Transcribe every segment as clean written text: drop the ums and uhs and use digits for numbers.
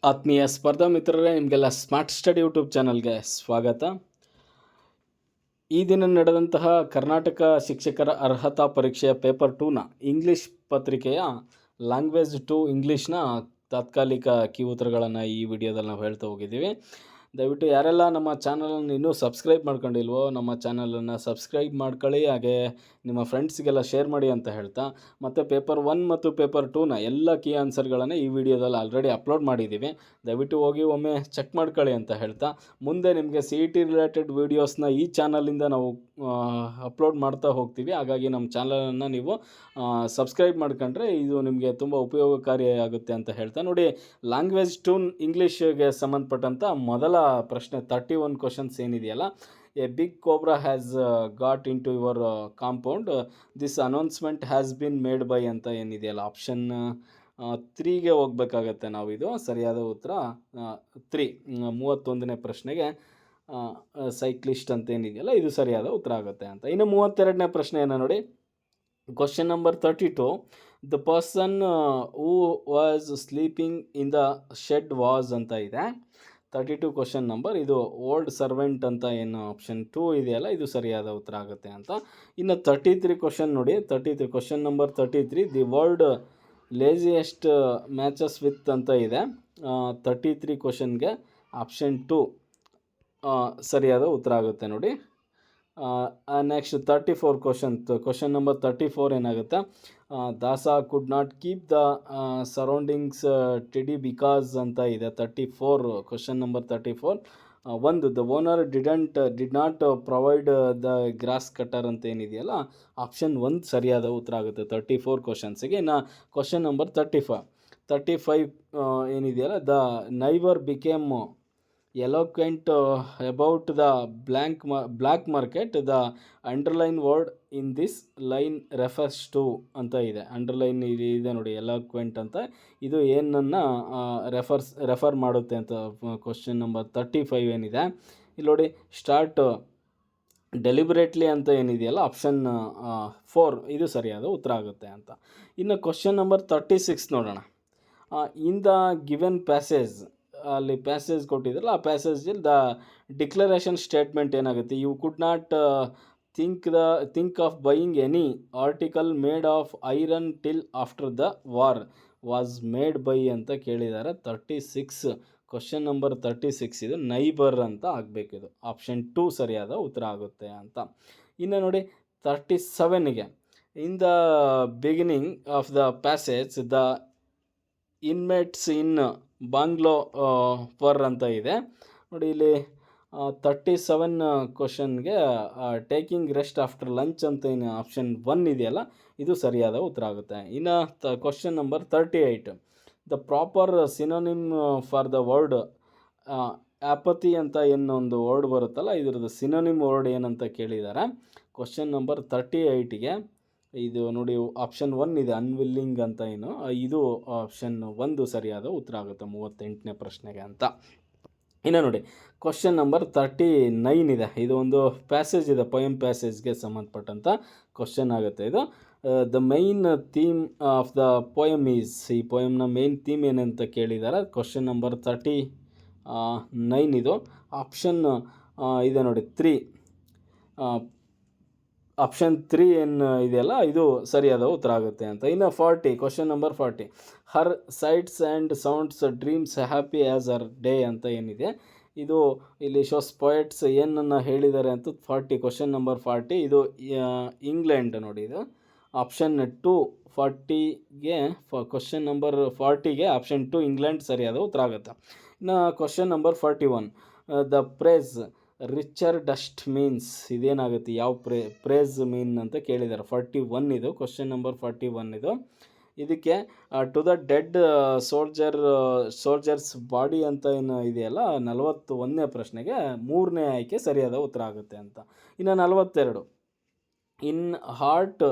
ಆತ್ಮೀಯ ಸ್ಪರ್ಧಾ ಮಿತ್ರರೇ, ನಿಮಗೆಲ್ಲ ಸ್ಮಾರ್ಟ್ ಸ್ಟಡಿ ಯೂಟ್ಯೂಬ್ ಚಾನಲ್ಗೆ ಸ್ವಾಗತ. ಈ ದಿನ ನಡೆದಂತಹ ಕರ್ನಾಟಕ ಶಿಕ್ಷಕರ ಅರ್ಹತಾ ಪರೀಕ್ಷೆಯ ಪೇಪರ್ 2ನ ಇಂಗ್ಲೀಷ್ ಪತ್ರಿಕೆಯ ಲ್ಯಾಂಗ್ವೇಜ್ ಟು ಇಂಗ್ಲೀಷ್ನ ತಾತ್ಕಾಲಿಕ ಕೀ ಉತ್ತರಗಳನ್ನು ಈ ವಿಡಿಯೋದಲ್ಲಿ ನಾವು ಹೇಳ್ತಾ ಹೋಗಿದ್ದೀವಿ. ದಯವಿಟ್ಟು ಯಾರೆಲ್ಲ ನಮ್ಮ ಚಾನಲನ್ನು ಇನ್ನೂ ಸಬ್ಸ್ಕ್ರೈಬ್ ಮಾಡ್ಕೊಂಡಿಲ್ವೋ ನಮ್ಮ ಚಾನಲನ್ನು ಸಬ್ಸ್ಕ್ರೈಬ್ ಮಾಡ್ಕೊಳ್ಳಿ, ಹಾಗೆ ನಿಮ್ಮ ಫ್ರೆಂಡ್ಸ್ಗೆಲ್ಲ ಶೇರ್ ಮಾಡಿ ಅಂತ ಹೇಳ್ತಾ, ಮತ್ತು ಪೇಪರ್ 1 ಮತ್ತು ಪೇಪರ್ 2ನ ಎಲ್ಲ ಕೀ ಆನ್ಸರ್ಗಳನ್ನು ಈ ವಿಡಿಯೋದಲ್ಲಿ ಆಲ್ರೆಡಿ ಅಪ್ಲೋಡ್ ಮಾಡಿದ್ದೀವಿ. ದಯವಿಟ್ಟು ಹೋಗಿ ಒಮ್ಮೆ ಚೆಕ್ ಮಾಡ್ಕೊಳ್ಳಿ ಅಂತ ಹೇಳ್ತಾ, ಮುಂದೆ ನಿಮಗೆ CET ರಿಲೇಟೆಡ್ ವೀಡಿಯೋಸ್ನ ಈ ಚಾನಲಿಂದ ನಾವು ಅಪ್ಲೋಡ್ ಮಾಡ್ತಾ ಹೋಗ್ತೀವಿ. ಹಾಗಾಗಿ ನಮ್ಮ ಚಾನಲನ್ನು ನೀವು ಸಬ್ಸ್ಕ್ರೈಬ್ ಮಾಡ್ಕೊಂಡ್ರೆ ಇದು ನಿಮಗೆ ತುಂಬ ಉಪಯೋಗಕಾರಿಯಾಗುತ್ತೆ ಅಂತ ಹೇಳ್ತಾ, ನೋಡಿ, ಲ್ಯಾಂಗ್ವೇಜ್ ಟು ಇಂಗ್ಲೀಷ್ಗೆ ಸಂಬಂಧಪಟ್ಟಂಥ ಮೊದಲ ಪ್ರಶ್ನೆ 31 ಕ್ವಶನ್ಸ್ ಏನಿದೆಯಲ್ಲ, a big cobra has got in to your compound, this announcement has been made by ಅಂತ ಏನಿದೆಯಲ್ಲ, ಆಪ್ಷನ್ 3ಗೆ ಹೋಗ್ಬೇಕಾಗತ್ತೆ ನಾವು. ಇದು ಸರಿಯಾದ ಉತ್ತರ 3, 31ನೇ ಪ್ರಶ್ನೆಗೆ ಸೈಕ್ಲಿಸ್ಟ್ ಅಂತ ಏನಿದೆಯಲ್ಲ ಇದು ಸರಿಯಾದ ಉತ್ತರ ಆಗುತ್ತೆ ಅಂತ. ಇನ್ನು 32ನೇ ಪ್ರಶ್ನೆಯನ್ನು ನೋಡಿ, question number 32, the person who was sleeping in the shed was ಅಂತ ಇದೆ. 32 ಕ್ವಶನ್ ನಂಬರ್, ಇದು ಓಲ್ಡ್ ಸರ್ವೆಂಟ್ ಅಂತ ಏನು ಆಪ್ಷನ್ 2 ಇದೆಯಲ್ಲ ಇದು ಸರಿಯಾದ ಉತ್ತರ ಆಗುತ್ತೆ ಅಂತ. ಇನ್ನು 33 ಕ್ವಶನ್ ನೋಡಿ, 33 question number 33, the world laziest matches with ಅಂತ ಇದೆ. 33 ಕ್ವಶನ್ಗೆ ಆಪ್ಷನ್ 2 ಸರಿಯಾದ ಉತ್ತರ ಆಗುತ್ತೆ ನೋಡಿ. ನೆಕ್ಸ್ಟ್ 34 ಕ್ವಶನ್ ನಂಬರ್ 34 ಏನಾಗುತ್ತೆ, Dasa could not keep the surroundings tidy because ಅಂತ ಇದೆ. 34 ಕ್ವಶನ್ ನಂಬರ್ 34, ಒಂದು the owner did not provide the grass cutter ಅಂತ ಏನಿದೆಯಲ್ಲ ಆಪ್ಷನ್ 1 ಸರಿಯಾದ ಉತ್ತರ ಆಗುತ್ತೆ 34 ಕ್ವಶನ್ಸಿಗೆ. ಇನ್ನು ಕ್ವಶನ್ ನಂಬರ್ 35 ಏನಿದೆಯಲ್ಲ, the neighbour became eloquent about the black market, the underline word in this line refers to ಅಂತ ಇದೆ. ಅಂಡರ್ಲೈನ್ ಇದೆ ನೋಡಿ, ಎಲೋಕ್ವೆಂಟ್ ಅಂತ, ಇದು ಏನನ್ನು ರೆಫರ್ ಮಾಡುತ್ತೆ ಅಂತ. ಕ್ವಶನ್ ನಂಬರ್ 35 ಏನಿದೆ ಇಲ್ಲಿ ನೋಡಿ, ಸ್ಟಾರ್ಟ್ ಡೆಲಿಬರೇಟ್ಲಿ ಅಂತ ಏನಿದೆಯಲ್ಲ ಆಪ್ಷನ್ 4 ಇದು ಸರಿಯಾದ ಉತ್ತರ ಆಗುತ್ತೆ ಅಂತ. ಇನ್ನು ಕ್ವಶನ್ ನಂಬರ್ 36 ನೋಡೋಣ. ಇನ್ ದ ಗಿವೆನ್ ಪ್ಯಾಸೇಜ್, ಅಲ್ಲಿ ಪ್ಯಾಸೇಜ್ ಕೊಟ್ಟಿದ್ರಲ್ಲ, ಆ ಪ್ಯಾಸೇಜಲ್ಲಿ ದ ಡಿಕ್ಲರೇಷನ್ ಸ್ಟೇಟ್ಮೆಂಟ್ ಏನಾಗುತ್ತೆ, you could not think of buying any article made of iron till after the war was made by ಅಂತ ಕೇಳಿದ್ದಾರೆ. 36 ಕ್ವಶನ್ ನಂಬರ್ 36 ಇದು ನೈಬರ್ ಅಂತ ಆಗಬೇಕಿದು, ಆಪ್ಷನ್ 2 ಸರಿಯಾದ ಉತ್ತರ ಆಗುತ್ತೆ ಅಂತ. ಇನ್ನು ನೋಡಿ 37ಗೆ, in the beginning of the passage the inmates in bungalow per ಅಂತ ಇದೆ ನೋಡಿ. ಇಲ್ಲಿ 37 ಕ್ವಶನ್ಗೆ ಟೇಕಿಂಗ್ ರೆಸ್ಟ್ ಆಫ್ಟರ್ ಲಂಚ್ ಅಂತ ಏನು ಆಪ್ಷನ್ 1 ಇದೆಯಲ್ಲ ಇದು ಸರಿಯಾದ ಉತ್ತರ ಆಗುತ್ತೆ. ಇನ್ನು question number 38, the proper synonym for the word ಆಪತಿ ಅಂತ ಏನೊಂದು ವರ್ಡ್ ಬರುತ್ತಲ್ಲ, ಇದ್ರದ್ದು ಸಿನೋನಿಮ್ ವರ್ಡ್ ಏನಂತ ಕೇಳಿದ್ದಾರೆ. ಕ್ವಶನ್ ನಂಬರ್ 38ಗೆ ಇದು ನೋಡಿ, ಆಪ್ಷನ್ 1 ಇದೆ ಅನ್ವಿಲ್ಲಿಂಗ್ ಅಂತ ಏನು, ಇದು ಆಪ್ಷನ್ 1 ಸರಿಯಾದ ಉತ್ತರ ಆಗುತ್ತೆ 38ನೇ ಪ್ರಶ್ನೆಗೆ ಅಂತ. ಇನ್ನು ನೋಡಿ ಕ್ವಶನ್ ನಂಬರ್ 39 ಇದೆ, ಇದು ಒಂದು ಪ್ಯಾಸೇಜ್ ಇದೆ, ಪೊಯಮ್ ಪ್ಯಾಸೇಜ್ಗೆ ಸಂಬಂಧಪಟ್ಟಂಥ ಕ್ವಶನ್ ಆಗುತ್ತೆ ಇದು. The main theme of the poem is, ಈ ಪೊಯಮ್ನ ಮೇನ್ ಥೀಮ್ ಏನಂತ ಕೇಳಿದ್ದಾರೆ. ಕ್ವಶನ್ ನಂಬರ್ 39 ಇದು ಆಪ್ಷನ್ ಇದೆ ನೋಡಿ 3, ಆಪ್ಷನ್ 3 ಏನು ಇದೆಯಲ್ಲ ಇದು ಸರಿಯಾದ ಉತ್ತರ ಆಗುತ್ತೆ ಅಂತ. ಇನ್ನು 40 question number 40, Har sites and sounds dreams happy as Har day ಅಂತ ಏನಿದೆ, ಇದು ಇಲ್ಲಿ ಶೋಸ್ ಪೊಯೆಟ್ಸ್ ಏನನ್ನು ಹೇಳಿದ್ದಾರೆ ಅಂತ 40 ಕ್ವಶನ್ ನಂಬರ್ 40 ಇದು ಇಂಗ್ಲೆಂಡ್ ನೋಡಿ. ಇದು ಆಪ್ಷನ್ 2 40ಗೆ, ಕ್ವಶನ್ ನಂಬರ್ 40ಗೆ ಆಪ್ಷನ್ 2 ಇಂಗ್ಲೆಂಡ್ ಸರಿಯಾದ ಉತ್ತರ ಆಗುತ್ತೆ. ಇನ್ನು question number 41, the phrase richer dust means ಇದೇನಾಗುತ್ತೆ, ಯಾವ ಪ್ರೇಸ್ ಮೀನ್ ಅಂತ ಕೇಳಿದ್ದಾರೆ. 41 ಇದು ಕ್ವಶನ್ ನಂಬರ್ 41 ಇದು. ಇದಕ್ಕೆ to the dead soldiers body ಅಂತ ಏನು ಇದೆಯಲ್ಲ 41ನೇ ಪ್ರಶ್ನೆಗೆ 3ನೇ ಆಯ್ಕೆ ಸರಿಯಾದ ಉತ್ತರ ಆಗುತ್ತೆ ಅಂತ. ಇನ್ನು 42, in heart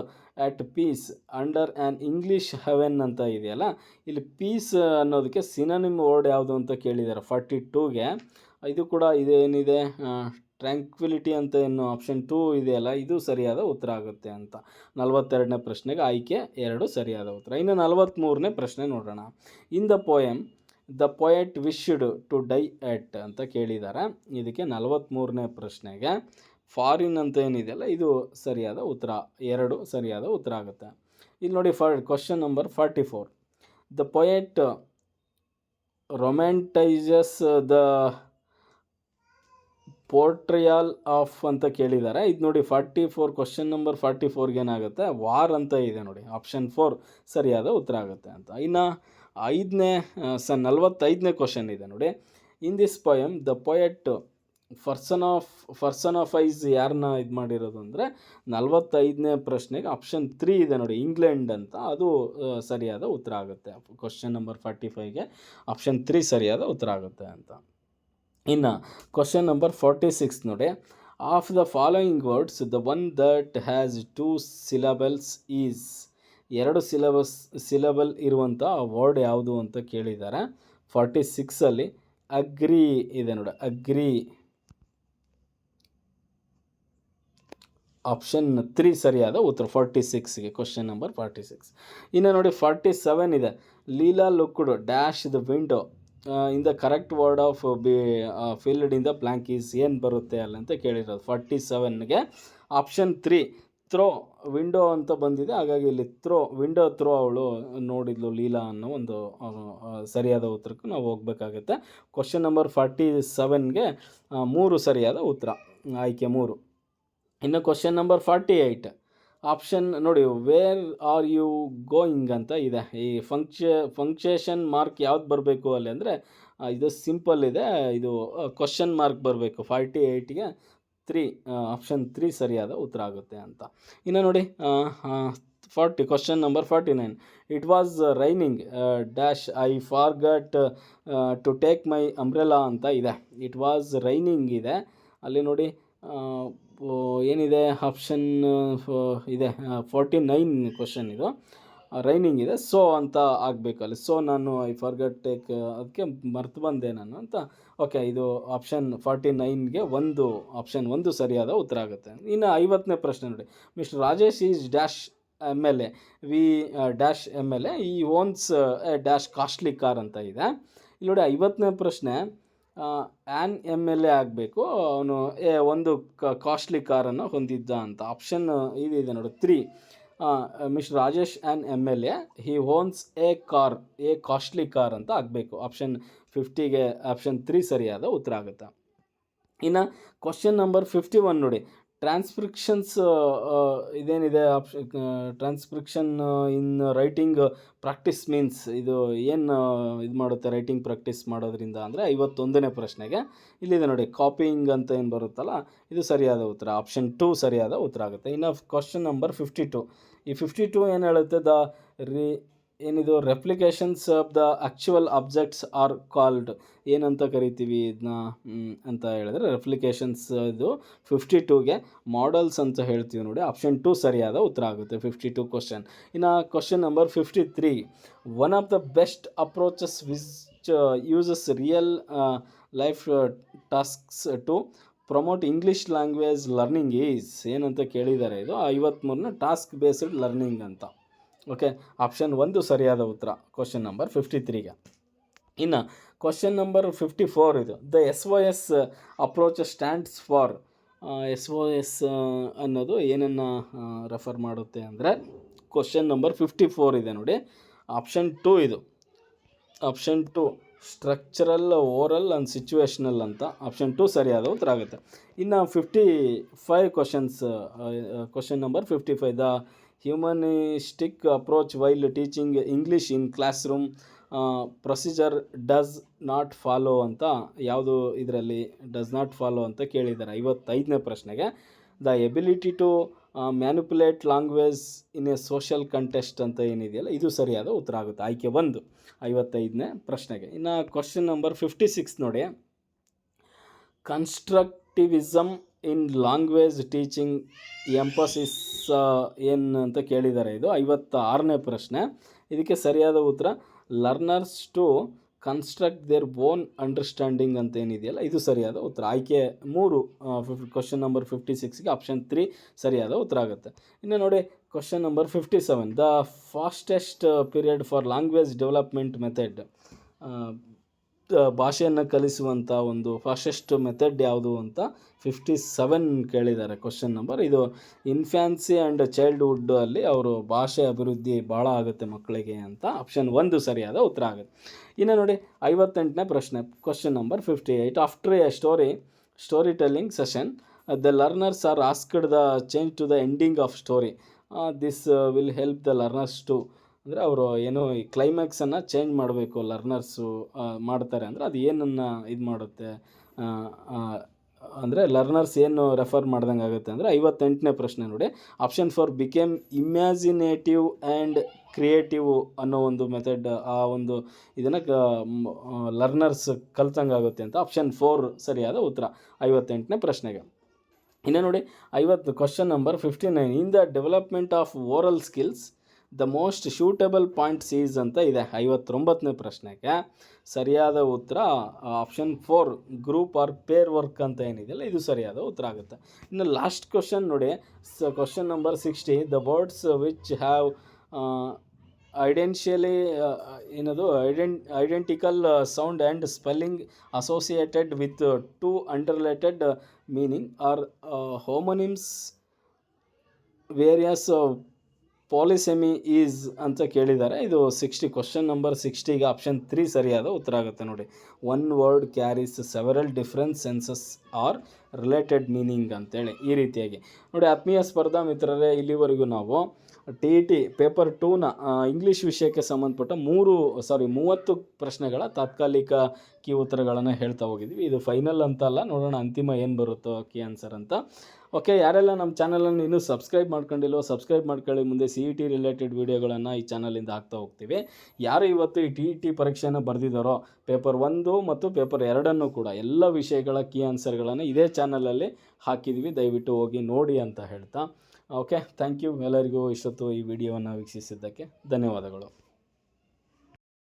at peace under an English heaven ಅಂತ ಇದೆಯಲ್ಲ, ಇಲ್ಲಿ ಪೀಸ್ ಅನ್ನೋದಕ್ಕೆ ಸಿನೋನಿಮ್ ವರ್ಡ್ ಯಾವುದು ಅಂತ ಕೇಳಿದ್ದಾರೆ 42ಗೆ. ಇದು ಕೂಡ ಇದೇನಿದೆ ಟ್ರ್ಯಾಂಕ್ವಿಲಿಟಿ ಅಂತ ಏನು ಆಪ್ಷನ್ 2 ಇದೆಯಲ್ಲ ಇದು ಸರಿಯಾದ ಉತ್ತರ ಆಗುತ್ತೆ ಅಂತ. 42ನೇ ಪ್ರಶ್ನೆಗೆ ಆಯ್ಕೆ 2 ಸರಿಯಾದ ಉತ್ತರ. ಇನ್ನು 43ನೇ ಪ್ರಶ್ನೆ ನೋಡೋಣ. In the poem the poet wished to die at ಅಂತ ಕೇಳಿದ್ದಾರೆ. ಇದಕ್ಕೆ 43ನೇ ಪ್ರಶ್ನೆಗೆ ಫಾರಿನ್ ಅಂತ ಏನಿದೆಯಲ್ಲ ಇದು ಸರಿಯಾದ ಉತ್ತರ, 2 ಸರಿಯಾದ ಉತ್ತರ ಆಗುತ್ತೆ. ಇಲ್ಲಿ ನೋಡಿ question number 44. The poet romanticises the portrayal of ಅಂತ ಕೇಳಿದ್ದಾರೆ. ಇದು ನೋಡಿ 44 ಕ್ವಶನ್ ನಂಬರ್ 44ಗೆ ಏನಾಗುತ್ತೆ, ವಾರ್ ಅಂತ ಇದೆ ನೋಡಿ, ಆಪ್ಷನ್ 4 ಸರಿಯಾದ ಉತ್ತರ ಆಗುತ್ತೆ ಅಂತ. ಇನ್ನು 45ನೇ ಕ್ವಶನ್ ಇದೆ ನೋಡಿ. In this poem the poet personifies ಯಾರನ್ನ ಇದು ಮಾಡಿರೋದು ಅಂದರೆ 45ನೇ ಪ್ರಶ್ನೆಗೆ ಆಪ್ಷನ್ 3 ಇದೆ ನೋಡಿ, ಇಂಗ್ಲೆಂಡ್ ಅಂತ, ಅದು ಸರಿಯಾದ ಉತ್ತರ ಆಗುತ್ತೆ. ಕ್ವಶನ್ ನಂಬರ್ 45ಗೆ ಆಪ್ಷನ್ 3 ಸರಿಯಾದ ಉತ್ತರ ಆಗುತ್ತೆ ಅಂತ. ಇನ್ನು ಕ್ವಶನ್ ನಂಬರ್ 46 ನೋಡಿ. Of the following words the one that has 2 syllables is, 2 syllable ಇರುವಂಥ ವರ್ಡ್ ಯಾವುದು ಅಂತ ಕೇಳಿದ್ದಾರೆ. 46ಅಲ್ಲಿ ಅಗ್ರಿ ಇದೆ ನೋಡಿ, ಅಗ್ರಿ ಆಪ್ಷನ್ 3 ಸರಿಯಾದ ಉತ್ತರ 46ಗೆ, ಕ್ವಶನ್ ನಂಬರ್ 46. ಇನ್ನು ನೋಡಿ 47 ಇದೆ. Leela looked dash the window in the correct word of filled in the blank is, ಏನು ಬರುತ್ತೆ ಅಲ್ಲ ಅಂತ ಕೇಳಿರೋದು. 47ಗೆ ಆಪ್ಷನ್ 3 ಥ್ರೋ, ವಿಂಡೋ ಅಂತ ಬಂದಿದೆ, ಹಾಗಾಗಿ ಇಲ್ಲಿ ವಿಂಡೋ ಥ್ರೋ ಅವಳು ನೋಡಿದ್ಲು ಲೀಲಾ ಅನ್ನೋ ಒಂದು ಸರಿಯಾದ ಉತ್ತರಕ್ಕೆ ನಾವು ಹೋಗಬೇಕಾಗುತ್ತೆ. ಕ್ವಶನ್ ನಂಬರ್ 47ಗೆ 3 ಸರಿಯಾದ ಉತ್ತರ, ಆಯ್ಕೆ 3. ಇನ್ನು ಕ್ವಶನ್ ನಂಬರ್ 48 ಆಪ್ಷನ್ ನೋಡಿ, ವೇರ್ ಆರ್ ಯು ಗೋಯಿಂಗ್ ಅಂತ ಇದೆ. ಈ ಫಂಕ್ಷೇಷನ್ ಮಾರ್ಕ್ ಯಾವ್ದು ಬರಬೇಕು ಅಲ್ಲಿ ಅಂದರೆ ಇದು ಸಿಂಪಲ್ ಇದೆ, ಇದು ಕ್ವಶನ್ ಮಾರ್ಕ್ ಬರಬೇಕು. 48ಗೆ 3 ಆಪ್ಷನ್ 3 ಸರಿಯಾದ ಉತ್ತರ ಆಗುತ್ತೆ ಅಂತ. ಇನ್ನು ನೋಡಿ question number 49. It was raining dash I forgot to take my umbrella ಅಂತ ಇದೆ. ಇಟ್ ವಾಸ್ ರೈನಿಂಗ್ ಇದೆ, ಅಲ್ಲಿ ನೋಡಿ ಏನಿದೆ ಆಪ್ಷನ್ ಇದೆ 49 ಕ್ವಶನ್ ಇದು, ರೈನಿಂಗ್ ಇದೆ, ಸೊ ಅಂತ ಆಗಬೇಕಲ್ಲಿ. ಸೊ ನಾನು ಐ ಫಾರ್ಗಟ್ ಟೇಕ್, ಅದಕ್ಕೆ ಮರ್ತು ಬಂದೆ ನಾನು ಅಂತ. ಓಕೆ, ಇದು ಆಪ್ಷನ್ 49ಗೆ ಆಪ್ಷನ್ 1 ಸರಿಯಾದ ಉತ್ತರ ಆಗುತ್ತೆ. ಇನ್ನು 50ನೇ ಪ್ರಶ್ನೆ ನೋಡಿ. Mister Rajesh is dash MLA, we dash MLA, he owns dash costly car ಅಂತ ಇದೆ. ಇಲ್ಲಿ ನೋಡಿ 50ನೇ ಪ್ರಶ್ನೆ, ಆ್ಯನ್ MLA ಆಗಬೇಕು, ಅವನು ಒಂದು ಕಾಸ್ಟ್ಲಿ ಕಾರನ್ನು ಹೊಂದಿದ್ದ ಅಂತ. ಆಪ್ಷನ್ ಇದಿದೆ ನೋಡಿ 3. Mister Rajesh an MLA, he owns A costly car ಅಂತ ಆಗಬೇಕು. ಆಪ್ಷನ್ 50ಗೆ ಆಪ್ಷನ್ 3 ಸರಿಯಾದ ಉತ್ತರ ಆಗುತ್ತೆ. ಇನ್ನು ಕ್ವಶನ್ ನಂಬರ್ 51 ನೋಡಿ. ಟ್ರಾನ್ಸ್ಕ್ರಿಪ್ಷನ್ಸ್ ಇದೇನಿದೆ, transcription in writing practice means, ಇದು ಏನು ಇದು ಮಾಡುತ್ತೆ ರೈಟಿಂಗ್ ಪ್ರಾಕ್ಟೀಸ್ ಮಾಡೋದ್ರಿಂದ ಅಂದರೆ 51ನೇ ಪ್ರಶ್ನೆಗೆ ಇಲ್ಲಿದೆ ನೋಡಿ, ಕಾಪಿಂಗ್ ಅಂತ ಏನು ಬರುತ್ತಲ್ಲ, ಇದು ಸರಿಯಾದ ಉತ್ತರ, ಆಪ್ಷನ್ 2 ಸರಿಯಾದ ಉತ್ತರ ಆಗುತ್ತೆ. ಇನ್ನು ಕ್ವಶನ್ ನಂಬರ್ 52. ಈ 52 ಏನು ಹೇಳುತ್ತೆ, ಏನಿದು replications of the actual objects are called, ಏನಂತ ಕರಿತೀವಿ ಇದನ್ನ ಅಂತ ಹೇಳಿದ್ರೆ ರೆಪ್ಲಿಕೇಶನ್ಸ್, ಇದು 52ಗೆ ಮಾಡೆಲ್ಸ್ ಅಂತ ಹೇಳ್ತೀವಿ ನೋಡಿ, ಆಪ್ಷನ್ 2 ಸರಿಯಾದ ಉತ್ತರ ಆಗುತ್ತೆ 52 ಕ್ವಶನ್. ಇನ್ನು question number 53. One of the best approaches which uses real life tasks to promote English language learning is, ಏನಂತ ಕೇಳಿದ್ದಾರೆ. ಇದು 53ನ ಟಾಸ್ಕ್ ಬೇಸ್ಡ್ ಲರ್ನಿಂಗ್ ಅಂತ. ಓಕೆ, ಆಪ್ಷನ್ 1 ಸರಿಯಾದ ಉತ್ತರ ಕ್ವಶನ್ ನಂಬರ್ 53ಗೆ. ಇನ್ನು ಕ್ವಶನ್ ನಂಬರ್ 54 ಇದು. The SOS approach stands for, SOS ಅನ್ನೋದು ಏನನ್ನು ರೆಫರ್ ಮಾಡುತ್ತೆ ಅಂದರೆ ಕ್ವಶನ್ ನಂಬರ್ 54 ಇದೆ ನೋಡಿ, ಆಪ್ಷನ್ 2 ಇದು, option 2 structural, oral and situational ಅಂತ. ಆಪ್ಷನ್ 2 ಸರಿಯಾದ ಉತ್ತರ ಆಗುತ್ತೆ. ಇನ್ನು 55 question number 55. The humanistic approach while teaching English in class room procedure does not follow ಅಂತ, ಯಾವುದು ಇದರಲ್ಲಿ ಡಸ್ ನಾಟ್ ಫಾಲೋ ಅಂತ ಕೇಳಿದ್ದಾರೆ 55ನೇ ಪ್ರಶ್ನೆಗೆ. The ability to manipulate language in a social contest ಅಂತ ಏನಿದೆಯಲ್ಲ, ಇದು ಸರಿಯಾದ ಉತ್ತರ ಆಗುತ್ತೆ, ಆಯ್ಕೆ 1 55ನೇ ಪ್ರಶ್ನೆಗೆ. ಇನ್ನು ಕ್ವಶನ್ ನಂಬರ್ 56 ನೋಡಿ. Constructivism in language teaching emphasis ಏನು ಅಂತ ಕೇಳಿದ್ದಾರೆ. ಇದು 56ನೇ ಪ್ರಶ್ನೆ. ಇದಕ್ಕೆ ಸರಿಯಾದ ಉತ್ತರ learners to construct their own understanding ಅಂತ ಏನಿದೆಯಲ್ಲ, ಇದು ಸರಿಯಾದ ಉತ್ತರ, ಆಯ್ಕೆ 3 ಕ್ವಶನ್ ನಂಬರ್ 56ಗೆ ಆಪ್ಷನ್ 3 ಸರಿಯಾದ ಉತ್ತರ ಆಗುತ್ತೆ. ಇನ್ನು ನೋಡಿ question number 57. The fastest period for language development method ಭಾಷೆಯನ್ನು ಕಲಿಸುವಂಥ ಒಂದು ಫಾಸ್ಟೆಸ್ಟ್ ಮೆಥಡ್ ಯಾವುದು ಅಂತ 57 ಕೇಳಿದ್ದಾರೆ ಕ್ವಶನ್ ನಂಬರ್. ಇದು ಇನ್ಫ್ಯಾನ್ಸಿ ಆ್ಯಂಡ್ ಚೈಲ್ಡ್ಹುಡ್ ಅಲ್ಲಿ ಅವರು ಭಾಷೆ ಅಭಿವೃದ್ಧಿ ಭಾಳ ಆಗುತ್ತೆ ಮಕ್ಕಳಿಗೆ ಅಂತ ಆಪ್ಷನ್ 1 ಸರಿಯಾದ ಉತ್ತರ ಆಗುತ್ತೆ. ಇನ್ನು ನೋಡಿ 58ನೇ ಪ್ರಶ್ನೆ question number 58. After a story telling session the learners are asked the change to the ending of story. This will help the learners to, ಅಂದರೆ ಅವರು ಏನು ಈ ಕ್ಲೈಮ್ಯಾಕ್ಸನ್ನು ಚೇಂಜ್ ಮಾಡಬೇಕು ಲರ್ನರ್ಸು ಮಾಡ್ತಾರೆ ಅಂದರೆ ಅದು ಏನನ್ನು ಇದು ಮಾಡುತ್ತೆ ಅಂದರೆ ಲರ್ನರ್ಸ್ ಏನು ರೆಫರ್ ಮಾಡ್ದಂಗೆ ಆಗುತ್ತೆ ಅಂದರೆ 58ನೇ ಪ್ರಶ್ನೆ ನೋಡಿ. Option 4 became imaginative and creative ಅನ್ನೋ ಒಂದು ಮೆಥಡ್, ಆ ಒಂದು ಇದನ್ನು ಲರ್ನರ್ಸ್ ಕಲ್ತಂಗೆ ಆಗುತ್ತೆ ಅಂತ ಆಪ್ಷನ್ 4 ಸರಿಯಾದ ಉತ್ತರ 58ನೇ ಪ್ರಶ್ನೆಗೆ. ಇನ್ನು ನೋಡಿ question number 59. In the development of oral skills the most suitable points is ಅಂತ ಇದೆ 59ನೇ ಪ್ರಶ್ನೆಗೆ. ಸರಿಯಾದ ಉತ್ತರ option 4 group or pair work ಅಂತ ಏನಿದೆಯಲ್ಲ ಇದು ಸರಿಯಾದ ಉತ್ತರ ಆಗುತ್ತೆ. ಇನ್ನು ಲಾಸ್ಟ್ ಕ್ವಶನ್ ನೋಡಿ, question number 60. The words which have identical sound and spelling associated with 2 unrelated meaning are homonyms various polysemy is ಅಂತ ಕೇಳಿದ್ದಾರೆ. ಇದು 60 ಕ್ವಶನ್ ನಂಬರ್ 60ಗೆ ಆಪ್ಷನ್ 3 ಸರಿಯಾದ ಉತ್ತರ ಆಗುತ್ತೆ ನೋಡಿ. 1 word carries several different senses are related meaning ಅಂತೇಳಿ ಈ ರೀತಿಯಾಗಿ ನೋಡಿ. ಆತ್ಮೀಯ ಸ್ಪರ್ಧಾ ಮಿತ್ರರೇ, ಇಲ್ಲಿವರೆಗೂ ನಾವು TET ಪೇಪರ್ 2ನ ಇಂಗ್ಲೀಷ್ ವಿಷಯಕ್ಕೆ ಸಂಬಂಧಪಟ್ಟ 30 ಪ್ರಶ್ನೆಗಳ ತಾತ್ಕಾಲಿಕ ಕೀ ಉತ್ತರಗಳನ್ನು ಹೇಳ್ತಾ ಹೋಗಿದ್ವಿ. ಇದು ಫೈನಲ್ ಅಂತ ಅಲ್ಲ, ನೋಡೋಣ ಅಂತಿಮ ಏನು ಬರುತ್ತೋ ಕೀ ಆನ್ಸರ್ ಅಂತ. ಓಕೆ, ಯಾರೆಲ್ಲ ನಮ್ಮ ಚಾನಲನ್ನು ಇನ್ನೂ ಸಬ್ಸ್ಕ್ರೈಬ್ ಮಾಡ್ಕೊಂಡಿಲ್ವೋ ಸಬ್ಸ್ಕ್ರೈಬ್ ಮಾಡ್ಕೊಳ್ಳಿ. ಮುಂದೆ CET ರಿಲೇಟೆಡ್ ವೀಡಿಯೋಗಳನ್ನು ಈ ಚಾನಲಿಂದ ಹಾಕ್ತಾ ಹೋಗ್ತೀವಿ. ಯಾರು ಇವತ್ತು ಈ TET ಪರೀಕ್ಷೆಯನ್ನು ಬರೆದಿದ್ದಾರೋ ಪೇಪರ್ 1 ಮತ್ತು ಪೇಪರ್ 2 ಕೂಡ ಎಲ್ಲ ವಿಷಯಗಳ ಕೀ ಆನ್ಸರ್ಗಳನ್ನು ಇದೇ ಚಾನಲಲ್ಲಿ ಹಾಕಿದ್ವಿ, ದಯವಿಟ್ಟು ಹೋಗಿ ನೋಡಿ ಅಂತ ಹೇಳ್ತಾ ಓಕೆ, ಥ್ಯಾಂಕ್ ಯು ಎಲ್ಲರಿಗೂ ಇಷ್ಟೊತ್ತು ಈ ವಿಡಿಯೋವನ್ನು ವೀಕ್ಷಿಸಿದ್ದಕ್ಕೆ ಧನ್ಯವಾದಗಳು.